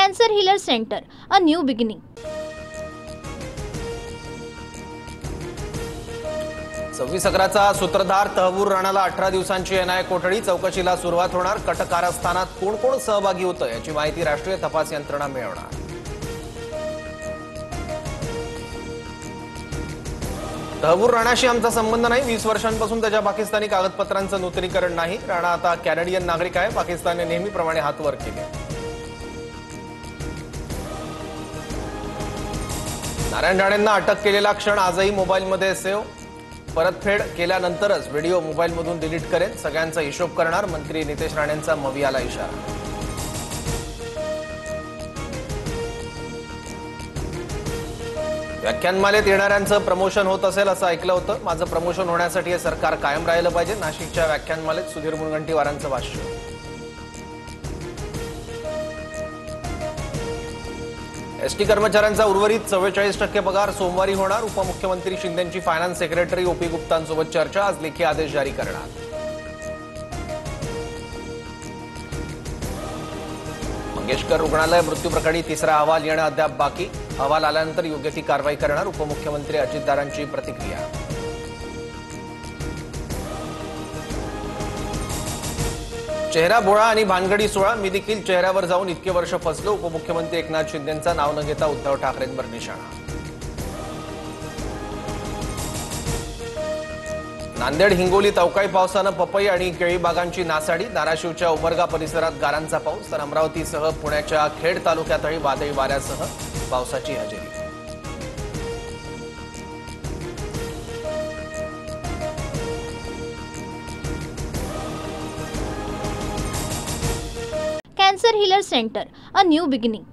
Cancer Healer Center, a new beginning. 26/11चा सूत्रधार तहवूर राणाला 18 दिवसांची NIA कोठडी. चौकशीला सुरुवात होणार. कट कारस्थानात कोण कोण सहभागी होतं याची माहिती राष्ट्रीय तपास यंत्रणा मिळवणार. तहवूर राणाशी आमचा संबंध नाही. 20 वर्षांपासून त्याच्या पाकिस्तानी कागदपत्रांचं नूतनीकरण नाही. राणा आता कॅनेडियन नागरिक आहे. पाकिस्तानने नेहमीप्रमाणे हात वर केले. नारायण राणेंना अटक केलेला क्षण आजही मोबाईलमध्ये सेव्ह. परतफेड केल्यानंतरच व्हिडिओ मोबाईलमधून डिलीट करेन. सगळ्यांचा हिशोब करणार. मंत्री नितेश राणेंचा मवियाला इशारा. व्याख्यानमालेत येणाऱ्यांचं प्रमोशन होत असेल असं ऐकलं होतं. माझं प्रमोशन होण्यासाठी हे सरकार कायम राहिलं पाहिजे. नाशिकच्या व्याख्यानमालेत सुधीर मुनगंटीवारांचं भाष्य. एसटी कर्मचाऱ्यांचा उर्वरित 44% पगार सोमवारी होणार. उपमुख्यमंत्री शिंदेंची फायनान्स सेक्रेटरी ओपी गुप्तांसोबत चर्चा. आज लेखी आदेश जारी करणार. मंगेशकर रुग्णालय मृत्यू प्रकरणी तिसरा अहवाल येणं अद्याप बाकी. अहवाल आल्यानंतर योग्य ती कारवाई करणार. उपमुख्यमंत्री अजितदारांची प्रतिक्रिया. चेहरा बोळा आणि भानगडी सोळा. मी देखील चेहऱ्यावर जाऊन इतके वर्ष फसलो. उपमुख्यमंत्री एकनाथ शिंदेंचा नाव न घेता उद्धव ठाकरेंवर निशाणा. नांदेड हिंगोलीत अवकाळी पावसानं पपई आणि केळी बागांची नासाडी. धाराशिवच्या उमरगा परिसरात गारांचा पाऊस. तर अमरावतीसह पुण्याच्या खेड तालुक्यातही वादळी वाऱ्यासह पावसाची हजेरी. Cancer Healer Center, a new beginning.